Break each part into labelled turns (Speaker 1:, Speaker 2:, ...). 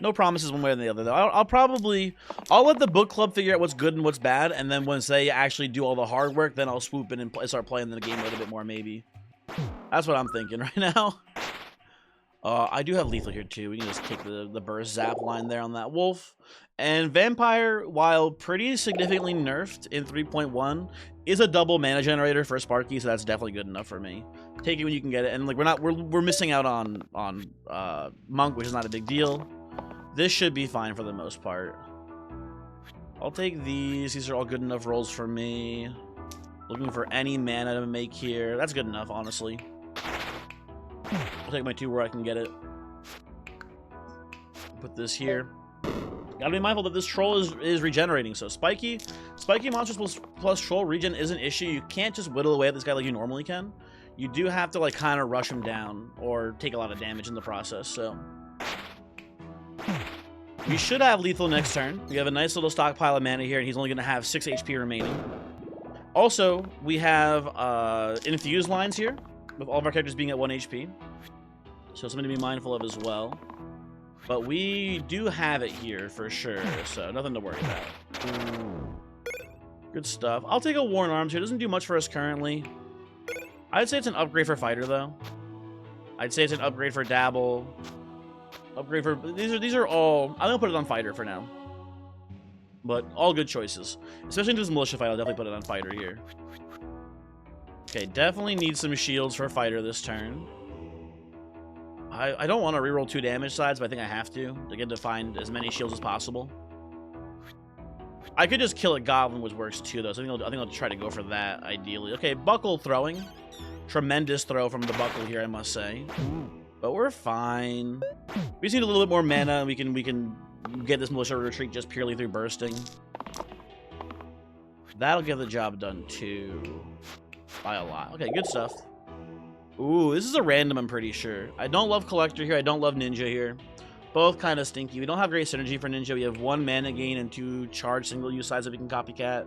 Speaker 1: No promises one way or the other, though. I'll let the book club figure out what's good and what's bad, and then once they actually do all the hard work, then I'll swoop in and start playing the game a little bit more, maybe. That's what I'm thinking right now. I do have lethal here, too. We can just kick the burst zap line there on that wolf. And Vampire, while pretty significantly nerfed in 3.1, is a double mana generator for Sparky, so that's definitely good enough for me. Take it when you can get it, and like we're missing out on Monk, which is not a big deal. This should be fine for the most part. I'll take these. These are all good enough rolls for me. Looking for any mana to make here. That's good enough, honestly. I'll take my 2 where I can get it. Put this here. Gotta be mindful that this troll is regenerating, so spiky monsters plus troll regen is an issue. You can't just whittle away at this guy like you normally can. You do have to like kind of rush him down or take a lot of damage in the process, so... We should have lethal next turn. We have a nice little stockpile of mana here, and he's only going to have 6 HP remaining. Also, we have infused lines here, with all of our characters being at 1 HP. So something to be mindful of as well. But we do have it here for sure, so nothing to worry about. Good stuff. I'll take a Worn Arms here. It doesn't do much for us currently. I'd say it's an upgrade for Fighter, though. I'd say it's an upgrade for Dabble. Upgrade for... These are all... I'm going to put it on Fighter for now. But all good choices. Especially in this Militia fight, I'll definitely put it on Fighter here. Okay, definitely need some shields for Fighter this turn. I don't want to reroll 2 damage sides, but I think I have to get to find as many shields as possible. I could just kill a Goblin, which works too, though. So I think I'll try to go for that, ideally. Okay, Buckle throwing. Tremendous throw from the Buckle here, I must say. But we're fine. We just need a little bit more mana, and we can get this Militia retreat just purely through bursting. That'll get the job done, too. By a lot. Okay, good stuff. Ooh, this is a random, I'm pretty sure. I don't love Collector here. I don't love Ninja here. Both kind of stinky. We don't have great synergy for Ninja. We have 1 mana gain and 2 charge single-use sides that we can copycat.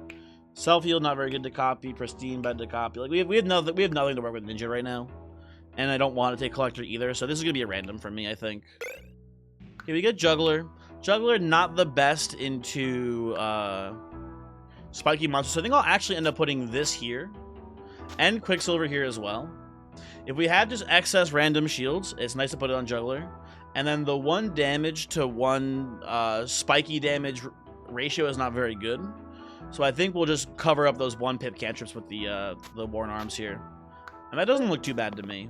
Speaker 1: Self-heal, not very good to copy. Pristine, bad to copy. Like, we have nothing to work with Ninja right now. And I don't want to take Collector either, so this is going to be a random for me, I think. Okay, we get Juggler. Juggler, not the best into spiky monsters, so I think I'll actually end up putting this here. And Quicksilver here as well. If we have just excess random shields, it's nice to put it on Juggler. And then the 1 damage to 1 spiky damage ratio is not very good. So I think we'll just cover up those 1 pip cantrips with the Worn Arms here. And that doesn't look too bad to me.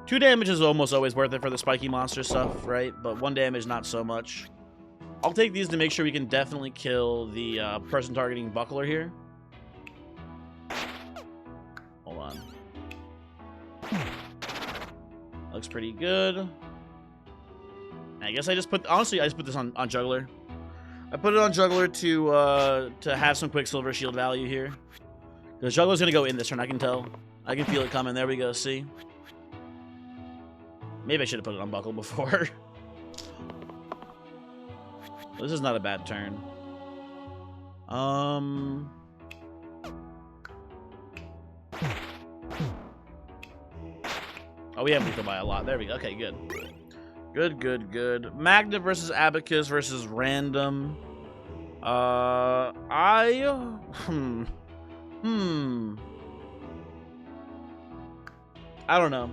Speaker 1: 2 damage is almost always worth it for the spiky monster stuff, right? But 1 damage, not so much. I'll take these to make sure we can definitely kill the person targeting Buckler here. Hold on. Looks pretty good. I guess I just put... Honestly, I just put this on Juggler. I put it on Juggler to have some Quicksilver shield value here. Because Juggler's going to go in this turn, I can tell. I can feel it coming. There we go, see? Maybe I should have put it on Buckle before. This is not a bad turn. Oh, we have lethal by a lot. There we go. Okay, good. Good. Magna versus Abacus versus Random. I don't know.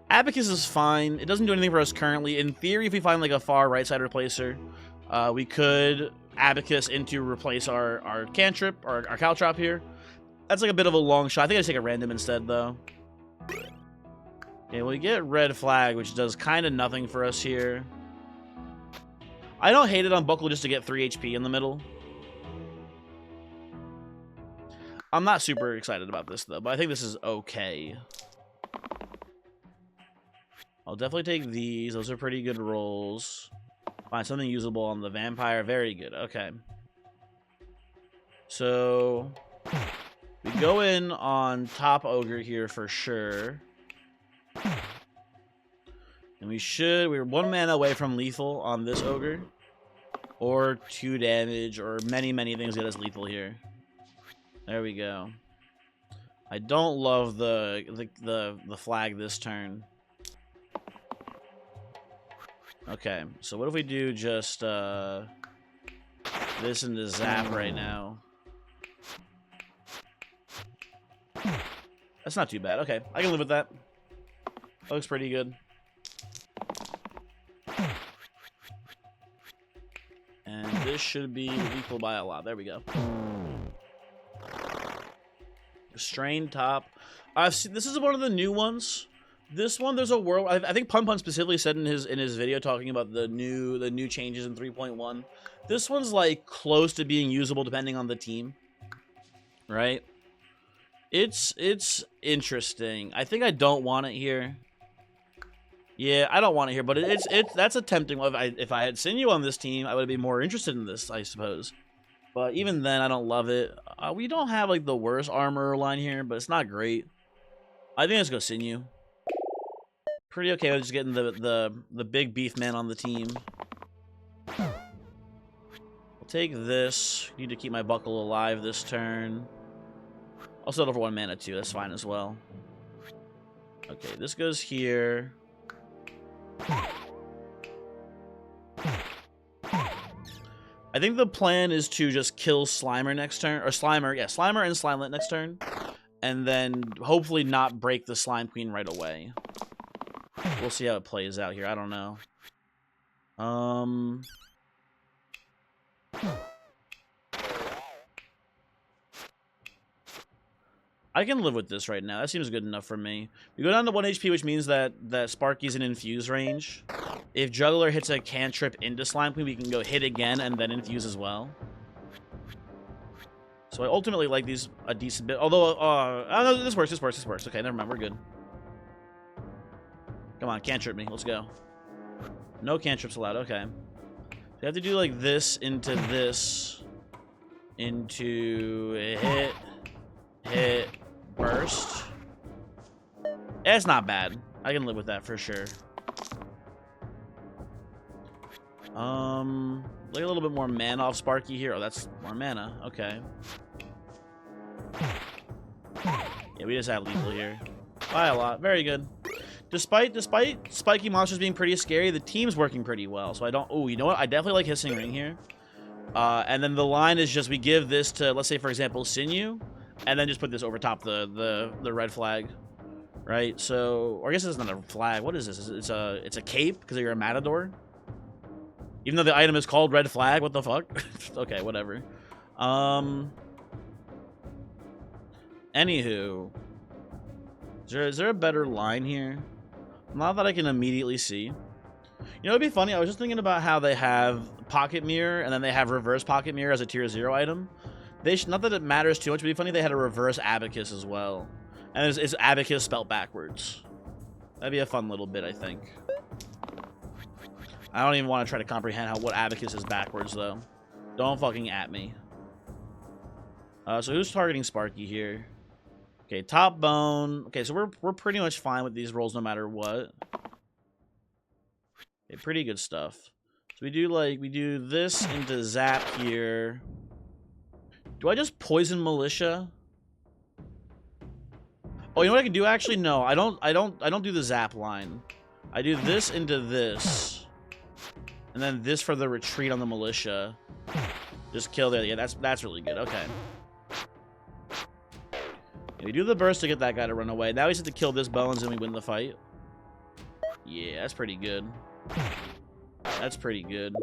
Speaker 1: Abacus is fine. It doesn't do anything for us currently. In theory, if we find like a far right side replacer, we could Abacus into replace our cantrip, or our caltrop here. That's like a bit of a long shot. I think I take a random instead, though. Okay, we get Red Flag, which does kind of nothing for us here. I don't hate it on Buckle just to get 3 HP in the middle. I'm not super excited about this, though, but I think this is okay. I'll definitely take these. Those are pretty good rolls. Find something usable on the Vampire. Very good. Okay. So, we go in on top Ogre here for sure. And we're 1 mana away from lethal on this Ogre. Or 2 damage, or many things get us lethal here. There we go. I don't love the flag this turn. Okay, so what if we do just this into Zap right now? That's not too bad. Okay, I can live with that. That looks pretty good. And this should be equal by a lot. There we go. Strained top. I've seen, this is one of the new ones. This one, there's a world. I think Pun Pun specifically said in his video talking about the new changes in 3.1. This one's like close to being usable depending on the team, right? It's interesting. I think I don't want it here. Yeah, I don't want it here, but that's a tempting one. If I had Sinew on this team, I would be more interested in this, I suppose. But even then, I don't love it. We don't have like the worst armor line here, but it's not great. I think let's go Sinew. Pretty okay with just getting the big beef man on the team. I'll take this. Need to keep my buckle alive this turn. I'll settle for 1 mana too. That's fine as well. Okay, this goes here. I think the plan is to just kill Slimer next turn, or Slimer and Slimelet next turn, and then hopefully not break the Slime Queen right away. We'll see how it plays out here. I don't know. I can live with this right now. That seems good enough for me. We go down to 1 HP, which means that Sparky's in infuse range. If Juggler hits a cantrip into Slime Queen, we can go hit again and then infuse as well. So I ultimately like these a decent bit. Although, no, this works. Okay, never mind. We're good. Come on, cantrip me. Let's go. No cantrips allowed. Okay. So you have to do like this into this. Into hit, burst. It's not bad. I can live with that for sure. Like a little bit more mana off Sparky here. Oh, that's more mana. Okay. Yeah, we just had lethal here. By a lot. Very good. Despite spiky monsters being pretty scary, the team's working pretty well. So I don't... Oh, you know what? I definitely like Hissing Ring here. And then the line is just we give this to, let's say, for example, Sinew. And then just put this over top the red flag. Right? So... Or I guess it's not a flag. What is this? It's a cape because you're a Matador. Even though the item is called Red Flag, what the fuck? Okay, whatever. Anywho. Is there a better line here? Not that I can immediately see. You know, it'd be funny. I was just thinking about how they have Pocket Mirror and then they have Reverse Pocket Mirror as a tier 0 item. Not that it matters too much, but it'd be funny if they had a Reverse Abacus as well. And it's Abacus spelled backwards. That'd be a fun little bit, I think. I don't even want to try to comprehend what Abacus is backwards, though. Don't fucking at me. So who's targeting Sparky here? Okay, top bone. Okay, so we're pretty much fine with these rolls no matter what. Okay, pretty good stuff. So we do this into Zap here. Do I just poison Militia? Oh, you know what I can do actually? No, I don't do the Zap line. I do this into this. And then this for the retreat on the Militia. Just kill there. Yeah, that's really good. Okay. Yeah, we do the burst to get that guy to run away. Now we just have to kill this Bones and we win the fight. Yeah, that's pretty good. That's pretty good.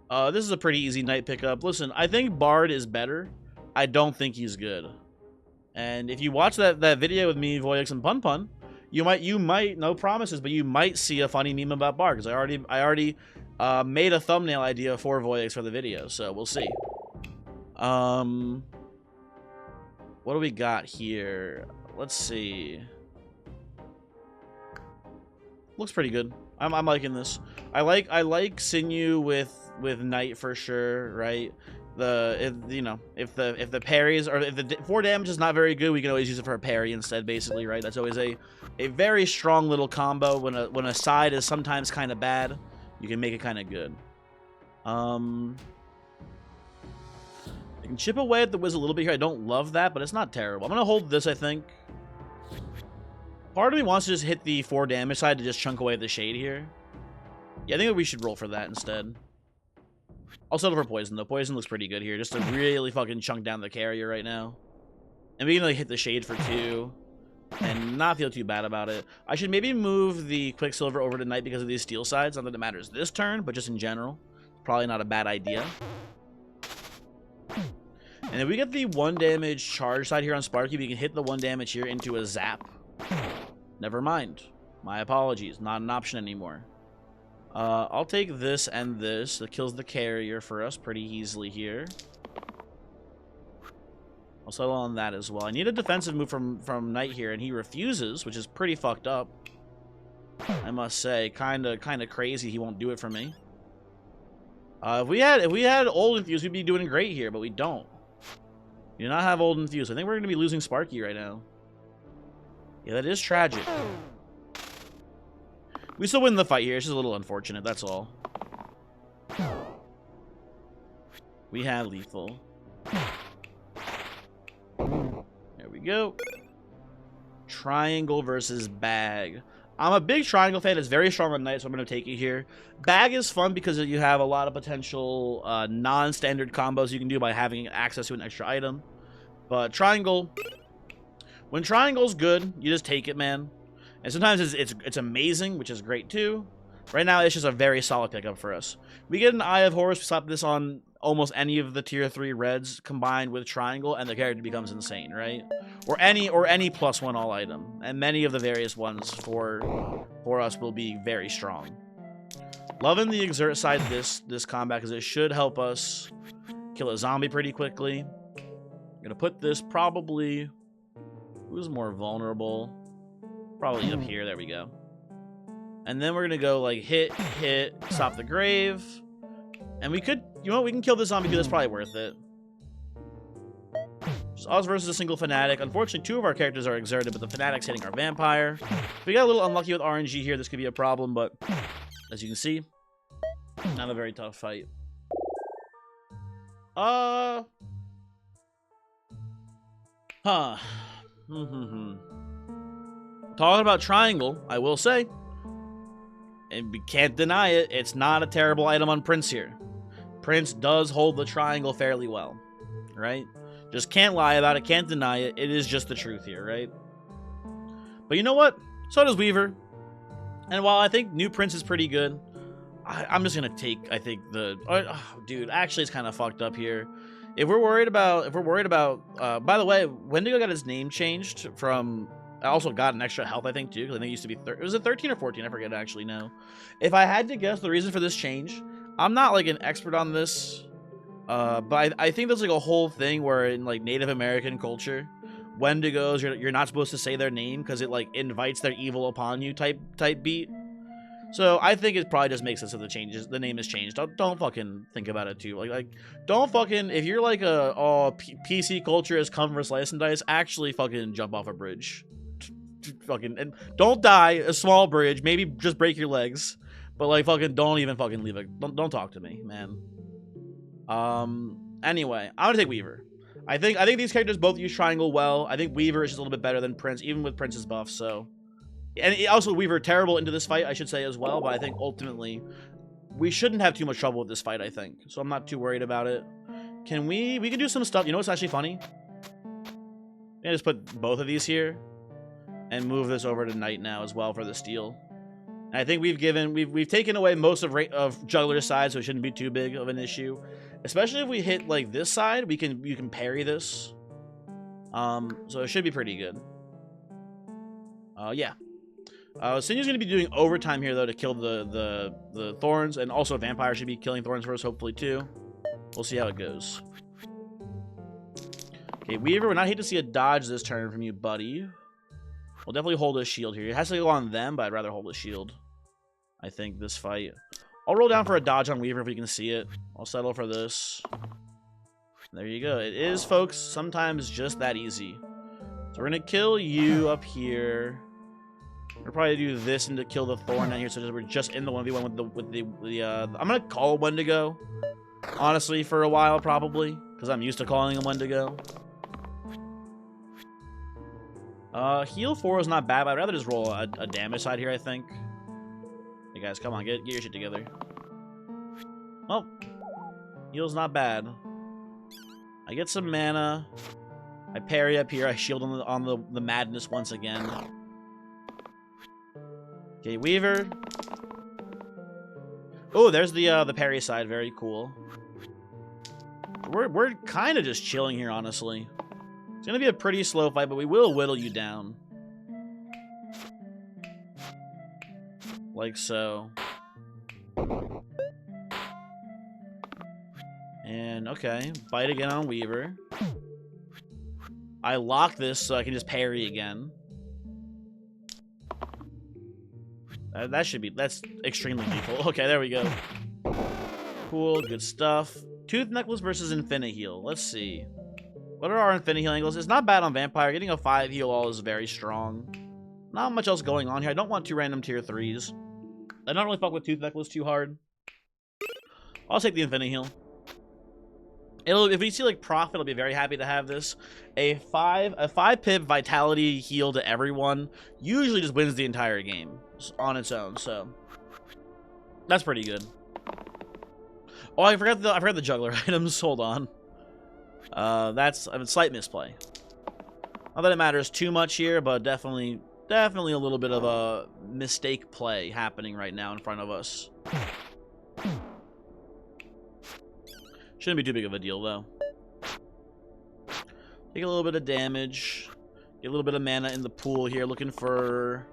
Speaker 1: This is a pretty easy night pickup. Listen, I think Bard is better. I don't think he's good. And if you watch that video with me, Voyix, and Pun Pun, you might, no promises, but you might see a funny meme about Bard, because I already made a thumbnail idea for Voyix for the video, so we'll see. What do we got here? Let's see. Looks pretty good. I'm liking this. I like Sinew with Knight for sure, right? If the parries, or if the 4 damage is not very good, we can always use it for a parry instead, basically, right? That's always a very strong little combo. When a side is sometimes kind of bad, you can make it kind of good. I can chip away at the Wiz a little bit here. I don't love that, but it's not terrible. I'm gonna hold this, I think. Part of me wants to just hit the 4 damage side to just chunk away at the shade here. Yeah, I think we should roll for that instead. I'll settle for poison, though. Poison looks pretty good here, just to really fucking chunk down the carrier right now. And we can like hit the shade for 2 and not feel too bad about it. I should maybe move the Quicksilver over to Knight because of these steel sides. Not that it matters this turn, but just in general. Probably not a bad idea. And if we get the 1 damage charge side here on Sparky, we can hit the 1 damage here into a zap. Never mind. My apologies. Not an option anymore. I'll take this and this. That kills the carrier for us pretty easily here. I'll settle on that as well. I need a defensive move from Knight here, and he refuses, which is pretty fucked up. I must say, kind of crazy. He won't do it for me. If we had Old Infuse, we'd be doing great here, but we don't. We do not have Old Infuse. I think we're going to be losing Sparky right now. Yeah, that is tragic. We still win the fight here. It's just a little unfortunate, that's all. We have lethal. There we go. Triangle versus Bag. I'm a big Triangle fan. It's very strong on Knight, so I'm going to take it here. Bag is fun because you have a lot of potential non-standard combos you can do by having access to an extra item. But Triangle, when Triangle's good, you just take it, man. And sometimes it's amazing, which is great too. Right now, it's just a very solid pickup for us. We get an Eye of Horus, we slap this on almost any of the tier 3 reds combined with Triangle, and the character becomes insane, right? Or any +1 all item. And many of the various ones for us will be very strong. Loving the Exert side this combat because it should help us kill a zombie pretty quickly. I'm gonna put this probably... Who's more vulnerable? Probably up here. There we go. And then we're gonna go like hit, stop the grave. And we could, you know what, we can kill this zombie too. That's probably worth it. Just us versus a single Fanatic. Unfortunately, 2 of our characters are exerted, but the Fanatic's hitting our Vampire. We got a little unlucky with RNG here. This could be a problem, but as you can see, not a very tough fight. Talking about Triangle, I will say, and we can't deny it, it's not a terrible item on Prince here. Prince does hold the Triangle fairly well, right? Just can't lie about it, can't deny it. It is just the truth here, right? But you know what? So does Weaver. And while I think new Prince is pretty good, I'm just gonna take, I think the... dude, actually it's kind of fucked up here. If we're worried about... by the way, Wendigo got his name changed from... I also got an extra health, I think, too, because I think it used to be... Was it 13 or 14? I forget actually now. If I had to guess the reason for this change, I'm not, like, an expert on this, but I think there's, like, a whole thing where in, like, Native American culture, Wendigos, you're not supposed to say their name because it, like, invites their evil upon you type beat. So I think it probably just makes sense if the name is changed. Don't fucking think about it, too. Like, don't fucking... If you're, like, PC culture has come for Slice and Dice, actually fucking jump off a bridge. Fucking, and don't die, a small bridge, maybe just break your legs, but like fucking don't even fucking leave it. Don't talk to me, man. Anyway, I'm gonna take Weaver. I think these characters both use Triangle well. I think Weaver is just a little bit better than Prince, even with Prince's buff. So, and also Weaver terrible into this fight, I should say as well. But I think ultimately we shouldn't have too much trouble with this fight. I think so. I'm not too worried about it. Can we can do some stuff? You know what's actually funny? I just put both of these here. And move this over to Knight now as well for the steal. And I think we've taken away most of Juggler's side, so it shouldn't be too big of an issue. Especially if we hit like this side, you can parry this. So it should be pretty good. Yeah. Sinu's gonna be doing overtime here though to kill the Thorns, and also Vampire should be killing Thorns for us hopefully too. We'll see how it goes. Okay, Weaver, would not hate to see a dodge this turn from you, buddy. We'll definitely hold a shield here. It has to go on them, but I'd rather hold a shield. I think this fight. I'll roll down for a dodge on Weaver if we can see it. I'll settle for this. There you go. It is, folks, sometimes just that easy. So we're gonna kill you up here. We'll probably do this and to kill the Thorn down here, so we're just in the 1v1 with the I'm gonna call Wendigo, honestly, for a while probably, because I'm used to calling him Wendigo. Heal 4 is not bad, but I'd rather just roll a damage side here, I think. Like, guys. Come on, get your shit together. Well, heal's not bad. I get some mana. I parry up here. I shield on the madness once again. Okay, Weaver. Oh, there's the parry side. Very cool. We're kind of just chilling here, honestly. It's gonna be a pretty slow fight, but we will whittle you down. Like so. And, okay. Bite again on Weaver. I lock this so I can just parry again. That's extremely lethal. Okay, there we go. Cool, good stuff. Tooth Necklace versus Infinite Heal. Let's see. What are our Infinite Heal angles? It's not bad on Vampire. Getting a 5 heal all is very strong. Not much else going on here. I don't want 2 random tier 3s. I don't really fuck with Tooth Necklace too hard. I'll take the Infinite Heal. If we see like Prophet, I'll be very happy to have this. A 5 pip Vitality heal to everyone usually just wins the entire game on its own, so that's pretty good. Oh, I forgot the juggler items. Hold on. That's a slight misplay. Not that it matters too much here, but definitely a little bit of a mistake play happening right now in front of us. Shouldn't be too big of a deal, though. Take a little bit of damage. Get a little bit of mana in the pool here. Looking for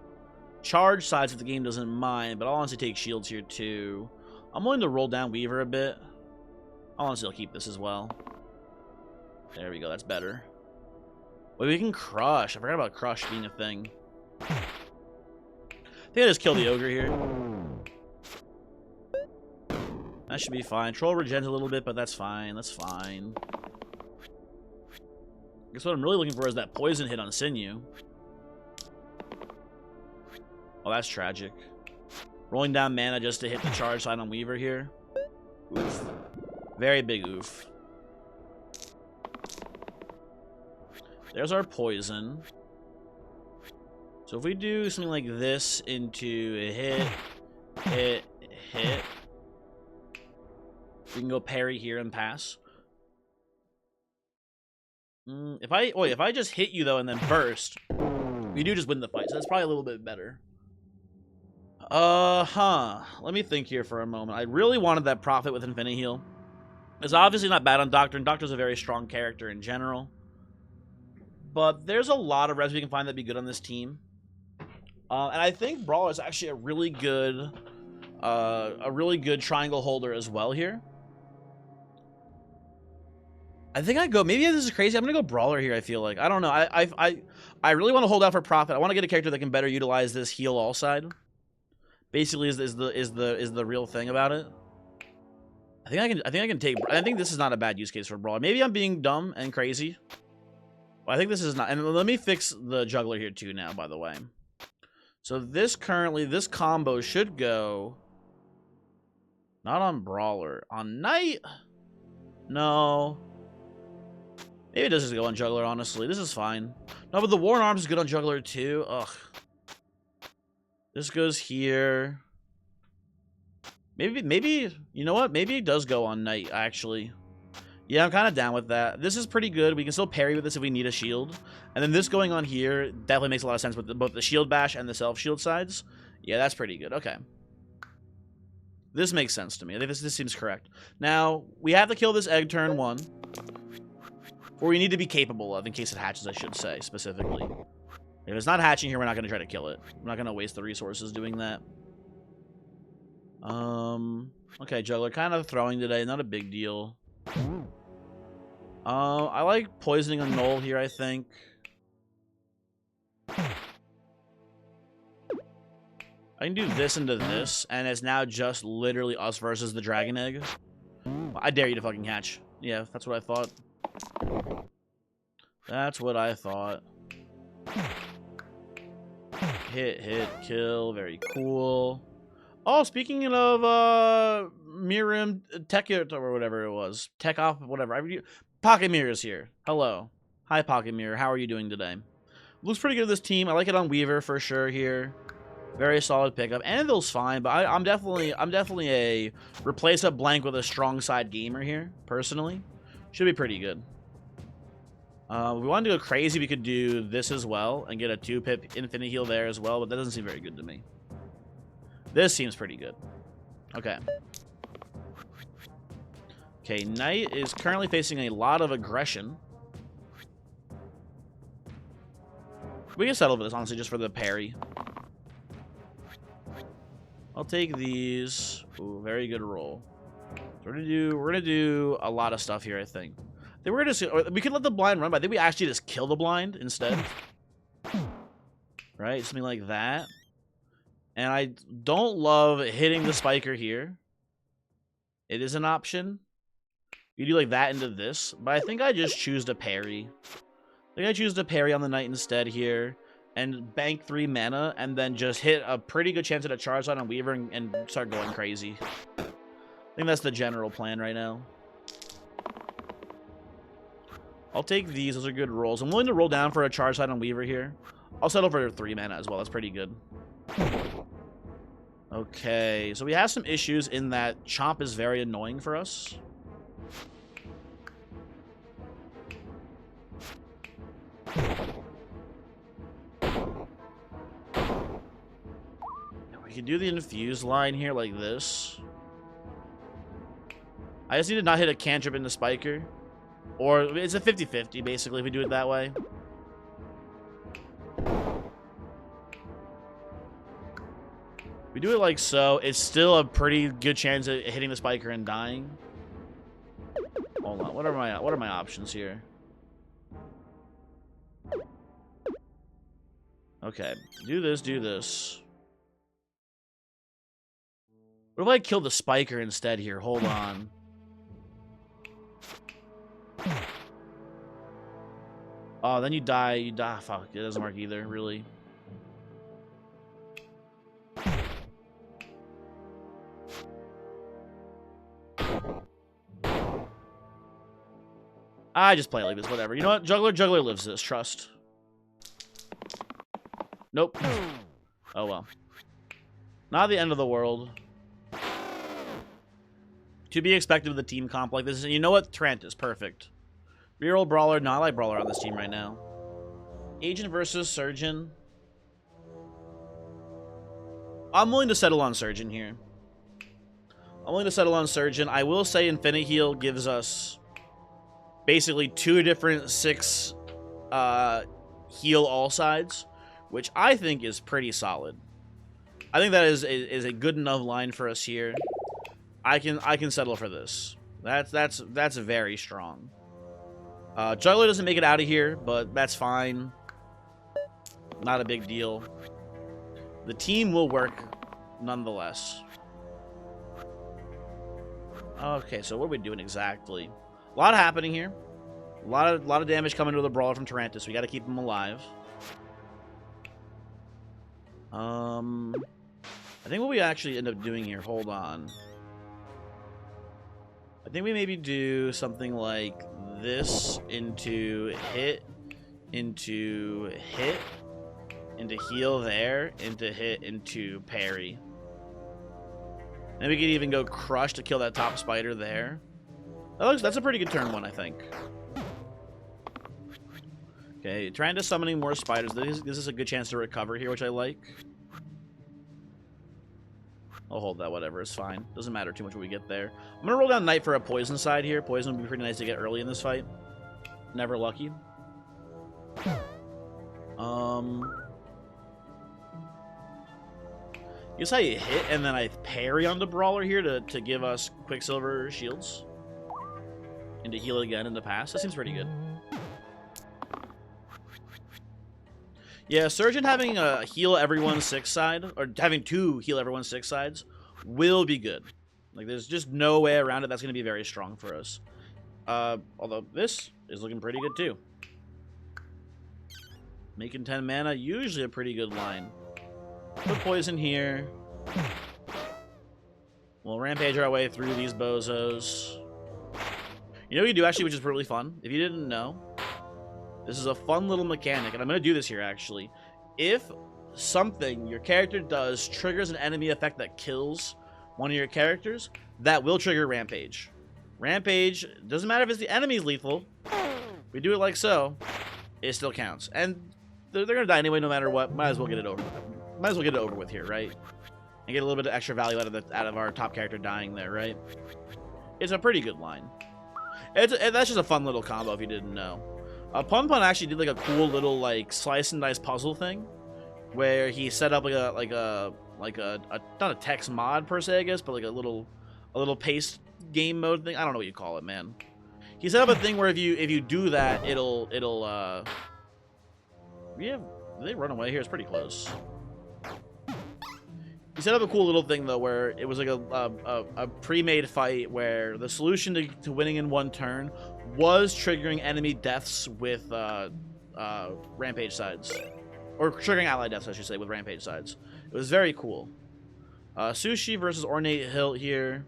Speaker 1: charge sides if the game doesn't mind, but I'll honestly take shields here, too. I'm willing to roll down Weaver a bit. Honestly, I'll keep this as well. There we go. That's better. Wait, we can Crush. I forgot about Crush being a thing. I think I just killed the Ogre here. That should be fine. Troll regens a little bit, but that's fine. That's fine. I guess what I'm really looking for is that poison hit on Sinew. Oh, that's tragic. Rolling down mana just to hit the charge side on Weaver here. Oof. Very big oof. There's our poison. So if we do something like this into a hit, hit, we can go parry here and pass. If I just hit you though and then burst, we do just win the fight. So that's probably a little bit better. Let me think here for a moment. I really wanted that Prophet with Infinite Heal. It's obviously not bad on Doctor, and Doctor's a very strong character in general. But there's a lot of res we can find that'd be good on this team. And I think Brawler is actually a really good triangle holder as well here. I think I go, maybe this is crazy. I'm gonna go Brawler here, I feel like. I don't know. I really want to hold out for Prophet. I want to get a character that can better utilize this heal all side. Basically is the real thing about it. I think I can take, I think this is not a bad use case for Brawler. Maybe I'm being dumb and crazy. But I think this is not, and let me fix the juggler here too now, by the way. So this combo should go not on Brawler. On Knight? No. Maybe it does just go on Juggler, honestly. This is fine. No, but the War in Arms is good on Juggler too. Ugh. This goes here. Maybe, you know what? Maybe it does go on Knight, actually. Yeah, I'm kind of down with that. This is pretty good. We can still parry with this if we need a shield. And then this going on here definitely makes a lot of sense with both the shield bash and the self-shield sides. Yeah, that's pretty good. Okay. This makes sense to me. I think this seems correct. Now, we have to kill this egg turn 1. Or we need to be capable of, in case it hatches, I should say, specifically. If it's not hatching here, we're not going to try to kill it. We're not going to waste the resources doing that. Okay, Juggler, kind of throwing today. Not a big deal. I like poisoning a Null here, I think. I can do this into this, and it's now just literally us versus the Dragon Egg. I dare you to fucking hatch. Yeah, that's what I thought. That's what I thought. Hit, kill. Very cool. Oh, speaking of Mirim Tekit or whatever it was. Tech off, whatever. Pocket Mirror is here. Hello. Hi, Pocket Mirror. How are you doing today? Looks pretty good, this team. I like it on Weaver for sure here. Very solid pickup. Anvil's fine, but I'm definitely a replace a blank with a strong side gamer here, personally. Should be pretty good. We wanted to go crazy, we could do this as well and get a 2-pip infinite heal there as well, but that doesn't seem very good to me. This seems pretty good. Okay. Okay, Knight is currently facing a lot of aggression. We can settle for this, honestly, just for the parry. I'll take these. Ooh, very good roll. So we're gonna do a lot of stuff here, I think. Then we're gonna we could let the blind run, but I think we actually just kill the blind instead. Right? Something like that. And I don't love hitting the spiker here. It is an option. You do like that into this, but I think I just choose to parry. I think I choose to parry on the Knight instead here, and bank 3 mana, and then just hit a pretty good chance at a charge on Weaver and start going crazy. I think that's the general plan right now. I'll take these. Those are good rolls. I'm willing to roll down for a charge on Weaver here. I'll settle for 3 mana as well. That's pretty good. Okay, so we have some issues in that Chomp is very annoying for us. We can do the infused line here like this. I just need to not hit a cantrip in the spiker. Or it's a 50-50 basically if we do it that way. We do it like so, it's still a pretty good chance of hitting the spiker and dying. Hold on, what are my options here? Okay, do this, do this. What if I kill the spiker instead here? Hold on. Oh, then you die, fuck, it doesn't work either, really. I just play it like this, whatever. You know what? Juggler lives this, trust. Nope. Oh well. Not the end of the world. To be expected with a team comp like this. And you know what? Trent is perfect. Reroll Brawler. No, I like Brawler on this team right now. Agent versus Surgeon. I'm willing to settle on Surgeon here. I'm willing to settle on Surgeon. I will say Infinite Heal gives us basically 2 different 6 heal all sides, which I think is pretty solid. I think that is a good enough line for us here. I can settle for this. That's very strong. Juggler doesn't make it out of here, but that's fine. Not a big deal. The team will work nonetheless. Okay, so what are we doing exactly? A lot happening here. A lot of damage coming to the Brawler from Tarantus. We got to keep him alive. I think what we actually end up doing here, hold on. I think we maybe do something like this into hit, into heal there, into hit, into parry. And we could even go crush to kill that top spider there. That's a pretty good turn 1, I think. Okay, trying to summoning more spiders. This is a good chance to recover here, which I like. I'll hold that, whatever, it's fine. Doesn't matter too much when we get there. I'm gonna roll down Knight for a poison side here. Poison would be pretty nice to get early in this fight. Never lucky. Guess I hit and then I parry on the Brawler here to give us Quicksilver shields. And to heal again in the past. That seems pretty good. Yeah, Surgeon having a heal everyone's 6 side, or having 2 heal everyone's 6 sides, will be good. Like, there's just no way around it. That's going to be very strong for us. Although this is looking pretty good too. Making 10 mana, usually a pretty good line. Put poison here. We'll rampage our way through these bozos. You know what you do actually, which is really fun? If you didn't know, this is a fun little mechanic, and I'm going to do this here actually. If something your character does triggers an enemy effect that kills one of your characters, that will trigger Rampage. Rampage, doesn't matter if it's the enemy's lethal. We do it like so, it still counts. And they're gonna die anyway no matter what. Might as well get it over. Might as well get it over with here, right? And get a little bit of extra value out of our top character dying there, right? It's a pretty good line. That's just a fun little combo if you didn't know. Pun Pun actually did like a cool little like slice and dice puzzle thing, where he set up like a not a text mod per se, I guess, but like a little paste game mode thing. I don't know what you call it, man. He set up a thing where if you do that, it'll yeah, they run away here. It's pretty close. He set up a cool little thing though, where it was like a pre-made fight where the solution to winning in one turn was triggering enemy deaths with rampage sides, or triggering ally deaths, I should say, with rampage sides. It was very cool. Sushi versus Ornate Hilt here.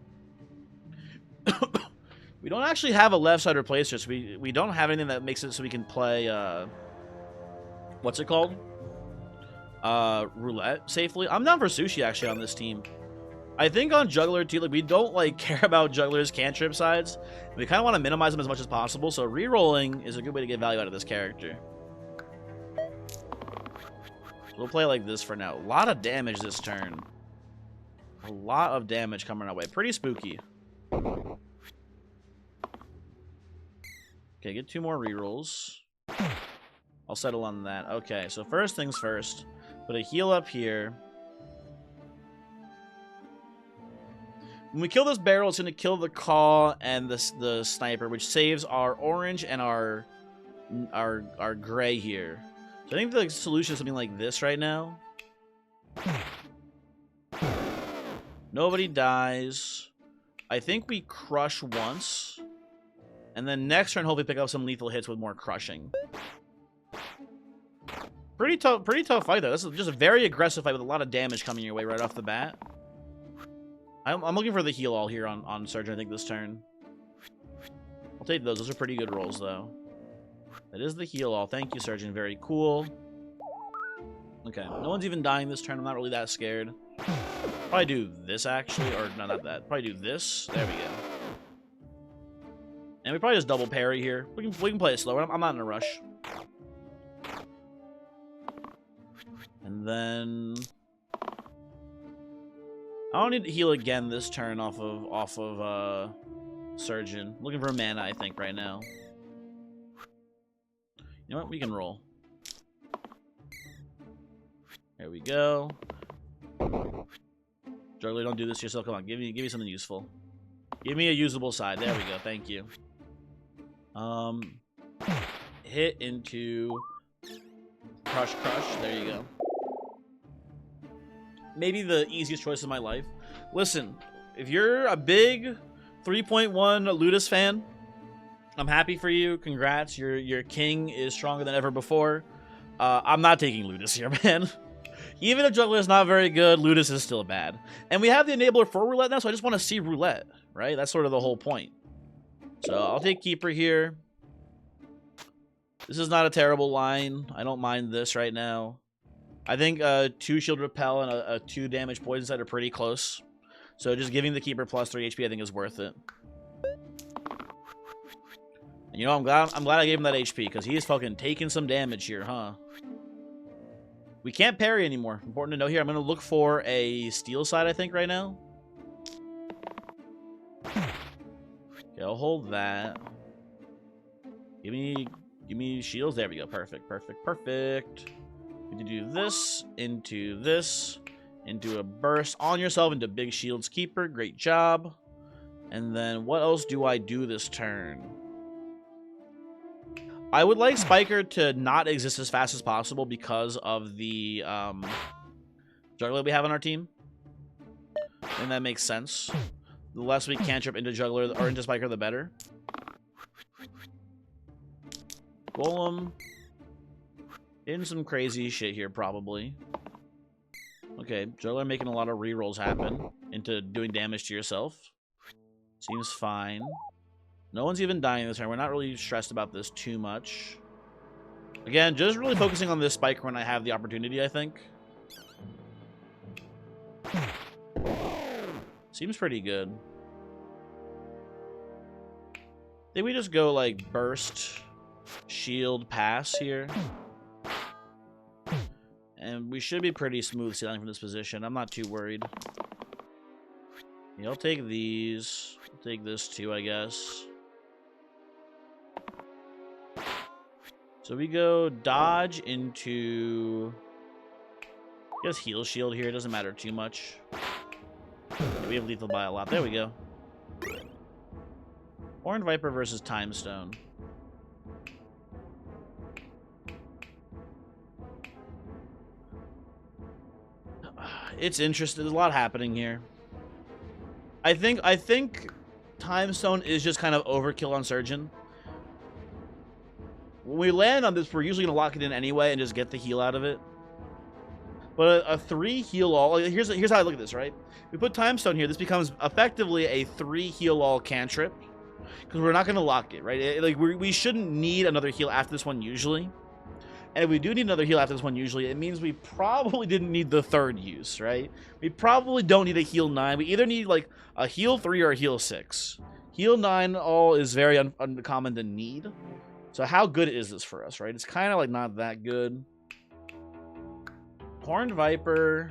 Speaker 1: We don't actually have a left side replacer, so we don't have anything that makes it so we can play what's it called? Roulette safely. I'm down for Sushi actually on this team. I think on Juggler too, like we don't like care about Juggler's cantrip sides. We kind of want to minimize them as much as possible, so re-rolling is a good way to get value out of this character. We'll play like this for now. A lot of damage this turn. A lot of damage coming our way. Pretty spooky. Okay, get 2 more rerolls. I'll settle on that. Okay, so first things first. Put a heal up here. When we kill this barrel, it's going to kill the Caw and the sniper, which saves our orange and our gray here. So I think the solution is something like this right now. Nobody dies. I think we crush once. And then next turn, hopefully pick up some lethal hits with more crushing. Pretty tough fight, though. This is just a very aggressive fight with a lot of damage coming your way right off the bat. I'm looking for the heal all here on Surgeon, I think, this turn. I'll take those. Those are pretty good rolls, though. That is the heal all. Thank you, Surgeon. Very cool. Okay. No one's even dying this turn. I'm not really that scared. Probably do this, actually. Or, no, not that. Probably do this. There we go. And we probably just double parry here. We can play it slower. I'm not in a rush. And then I don't need to heal again this turn off of Surgeon. I'm looking for a mana, I think, right now. You know what? We can roll. There we go. Juggler, don't do this to yourself. Come on, give me something useful. Give me a usable side. There we go. Thank you. Hit into crush. There you go. Maybe the easiest choice of my life. Listen, if you're a big 3.1 Ludus fan, I'm happy for you. Congrats. Your king is stronger than ever before. I'm not taking Ludus here, man. Even if Juggler is not very good, Ludus is still bad. And we have the enabler for Roulette now, so I just want to see Roulette, right? That's sort of the whole point. So I'll take Keeper here. This is not a terrible line. I don't mind this right now. I think 2 shield repel and a 2 damage poison set are pretty close. So just giving the Keeper plus 3 HP I think is worth it. And you know, I'm glad I gave him that HP, because he is fucking taking some damage here, huh? We can't parry anymore. Important to know here. I'm going to look for a steel side, I think, right now. Okay, I'll hold that. Give me shields. There we go. Perfect. We can do this, into a burst on yourself, into big shields Keeper. Great job. And then what else do I do this turn? I would like Spiker to not exist as fast as possible because of the Juggler we have on our team. And that makes sense. The less we cantrip into Juggler or into Spiker, the better. Golem. In some crazy shit here, probably. Okay, Juggler making a lot of rerolls happen into doing damage to yourself. Seems fine. No one's even dying this turn. We're not really stressed about this too much. Again, just really focusing on this Spiker when I have the opportunity, I think. Seems pretty good. Think we just go like burst, shield, pass here. And we should be pretty smooth sailing from this position. I'm not too worried. Yeah, I'll take these. I'll take this too, I guess. So we go dodge into... I guess heal shield here. It doesn't matter too much. Yeah, we have lethal by a lot. There we go. Horned Viper versus Time Stone. It's interesting. There's a lot happening here. I think Time Stone is just kind of overkill on Surgeon. When we land on this, we're usually gonna lock it in anyway and just get the heal out of it. But a 3 heal all. Here's how I look at this. Right, we put Time Stone here. This becomes effectively a 3 heal all cantrip because we're not gonna lock it. Right, like we shouldn't need another heal after this one usually. And if we do need another heal after this one, usually, it means we probably didn't need the 3rd use, right? We probably don't need a heal 9. We either need, like, a heal 3 or a heal 6. Heal 9 all is very uncommon to need. So how good is this for us, right? It's kind of, like, not that good. Horned Viper.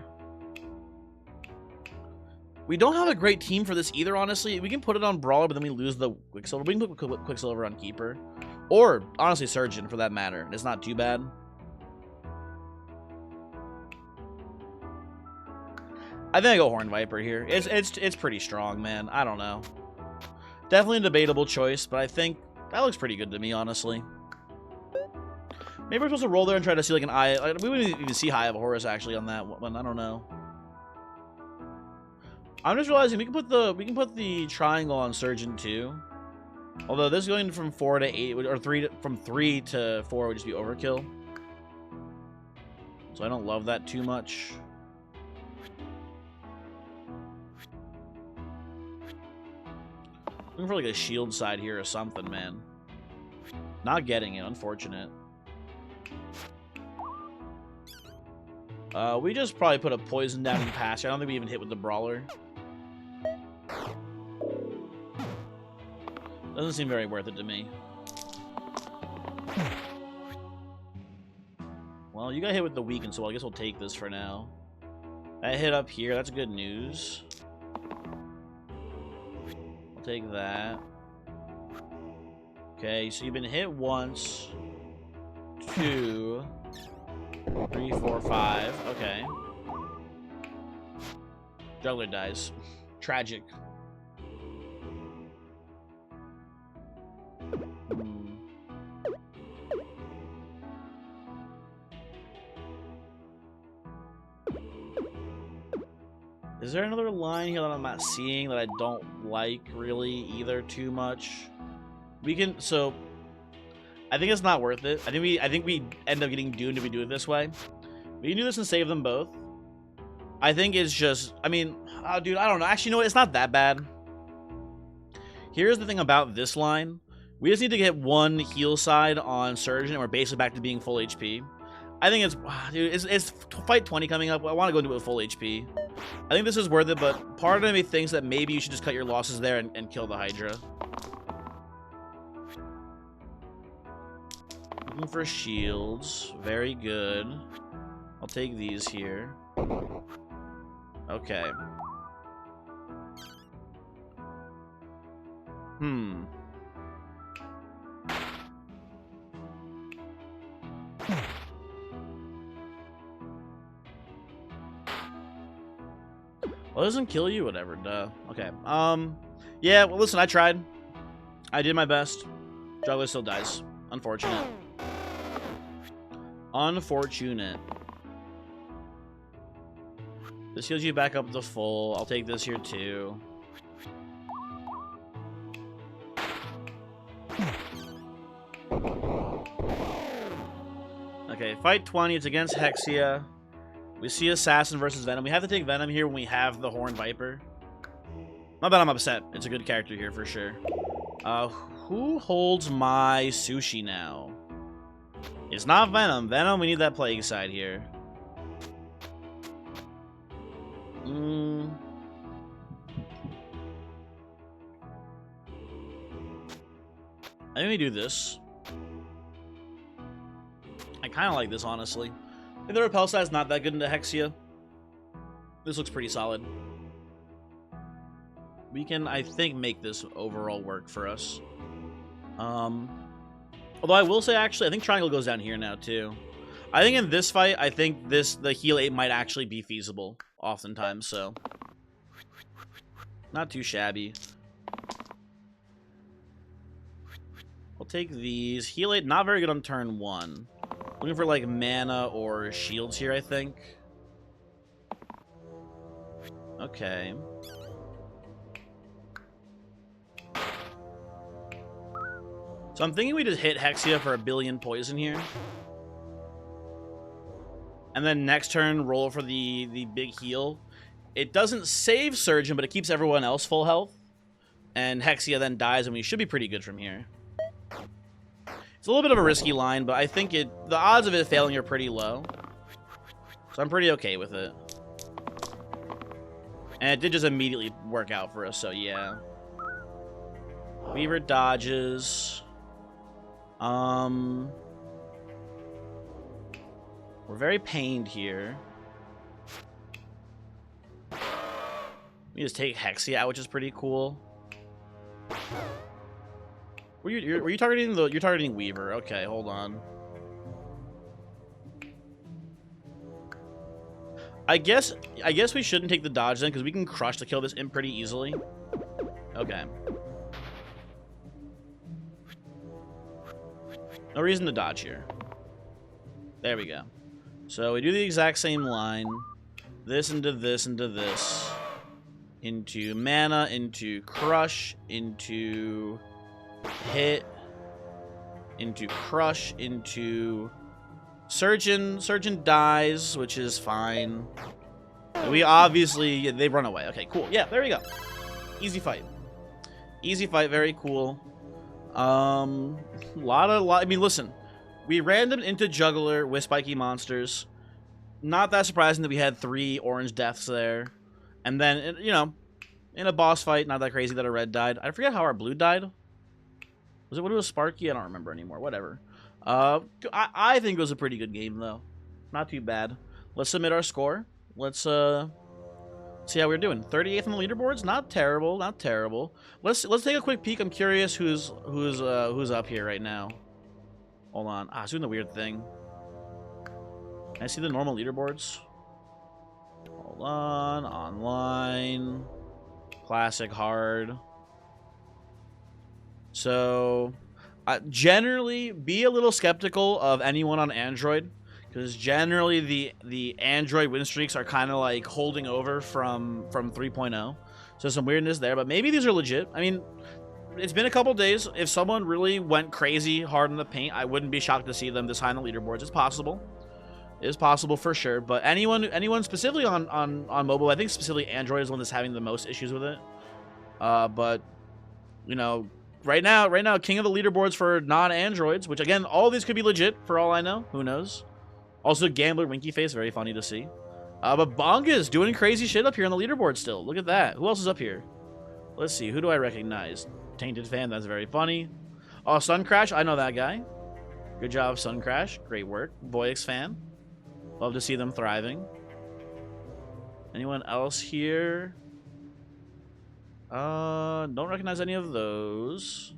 Speaker 1: We don't have a great team for this either, honestly. We can put it on Brawler, but then we lose the Quicksilver. We can put Quicksilver on Keeper. Or, honestly, Surgeon, for that matter. It's not too bad. I think I go Horned Viper here. It's pretty strong, man. I don't know. Definitely a debatable choice, but I think that looks pretty good to me, honestly. Maybe we're supposed to roll there and try to see, like, an eye. Like, we wouldn't even see High of Horus, actually, on that one. I don't know. I'm just realizing we can put the triangle on Surgeon, too. Although this going from 4 to 8 or from 3 to 4 would just be overkill. So I don't love that too much. Looking for like a shield side here or something, man. Not getting it, unfortunate. We just probably put a poison down and pass. I don't think we even hit with the Brawler. Doesn't seem very worth it to me. Well, you got hit with the weaken, so I guess we'll take this for now. That hit up here, that's good news. I'll take that. Okay, so you've been hit once. 2, 3, 4, 5. Okay. Juggler dies. Tragic. Is there another line here that I'm not seeing that I don't like really either too much? We can, so I think it's not worth it. I think we end up getting doomed if we do it this way. We can do this and save them both. I think it's just, I mean, oh, dude, I don't know. Actually, you know what? It's not that bad. Here's the thing about this line. We just need to get one heal side on Surgeon, and we're basically back to being full HP. I think it's, dude, it's fight 20 coming up. I want to go into it with full HP. I think this is worth it, but part of me thinks that maybe you should just cut your losses there and kill the Hydra. Looking for shields. Very good. I'll take these here. Okay. Well, it doesn't kill you, whatever, duh. Okay, yeah, well, listen, I tried. I did my best. Juggler still dies. Unfortunate. Unfortunate. This heals you back up to full. I'll take this here, too. Okay, fight 20. It's against Hexia. We see Assassin versus Venom. We have to take Venom here when we have the Horned Viper. Not that I'm upset. It's a good character here for sure. Who holds my sushi now? It's not Venom. Venom, we need that Plague side here. I think we do this. I kind of like this, honestly. If the repel size not that good into Hexia, this looks pretty solid. We can, I think, make this overall work for us. Although I will say, actually, I think Triangle goes down here now, too. I think in this fight, I think the heal 8 might actually be feasible, oftentimes, so. Not too shabby. I'll take these. Heal 8, not very good on turn 1. Looking for, like, mana or shields here, I think. Okay. So I'm thinking we just hit Hexia for 1 billion poison here. And then next turn, roll for the big heal. It doesn't save Surgeon, but it keeps everyone else full health. And Hexia then dies, and we should be pretty good from here. It's a little bit of a risky line, but I think the odds of it failing are pretty low. So I'm pretty okay with it. And it did just immediately work out for us, so yeah. Weaver dodges. We're very pained here. We just take Hexia out, which is pretty cool. Were you targeting you're targeting Weaver? Okay, hold on. I guess we shouldn't take the dodge then, because we can crush to kill this imp pretty easily. Okay. No reason to dodge here. There we go. So we do the exact same line. This into this into this. Into mana, into crush, into hit, into crush, into surgeon. Surgeon dies, which is fine. We obviously, they run away. Okay, cool. Yeah, there we go. Easy fight. Easy fight, very cool. I mean, listen, we randomed into Juggler with spiky monsters. Not that surprising that we had 3 orange deaths there. And then, you know, in a boss fight, not that crazy that a red died. I forget how our blue died. Was it when it was Sparky? I don't remember anymore. Whatever. I think it was a pretty good game, though. Not too bad. Let's submit our score. Let's see how we're doing. 38th on the leaderboards. Not terrible. Not terrible. Let's take a quick peek. I'm curious who's up here right now. Hold on. Ah, it's doing the weird thing. Can I see the normal leaderboards? Hold on. Online. Classic, hard. So, generally, be a little skeptical of anyone on Android, because generally the Android win streaks are kind of like holding over from 3.0. So some weirdness there, but maybe these are legit. I mean, it's been a couple days. If someone really went crazy hard in the paint, I wouldn't be shocked to see them this high on the leaderboards. It's possible. It is possible for sure. But anyone specifically on mobile, I think specifically Android is the one that's having the most issues with it. But you know, right now, king of the leaderboards for non-Androids, which again, all of these could be legit for all I know. Who knows? Also, Gambler Winky Face, very funny to see. But Bonga is doing crazy shit up here on the leaderboard still. Look at that. Who else is up here? Let's see. Who do I recognize? Tainted Fan, that's very funny. Oh, Sun Crash, I know that guy. Good job, Sun Crash. Great work. Voyix Fan. Love to see them thriving. Anyone else here? Don't recognize any of those.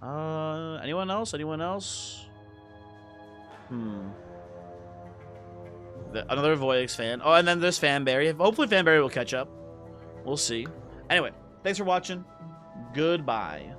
Speaker 1: Anyone else? Anyone else? Another Voyix Fan. Oh, and then there's Fanberry. Hopefully Fanberry will catch up. We'll see. Anyway, thanks for watching. Goodbye.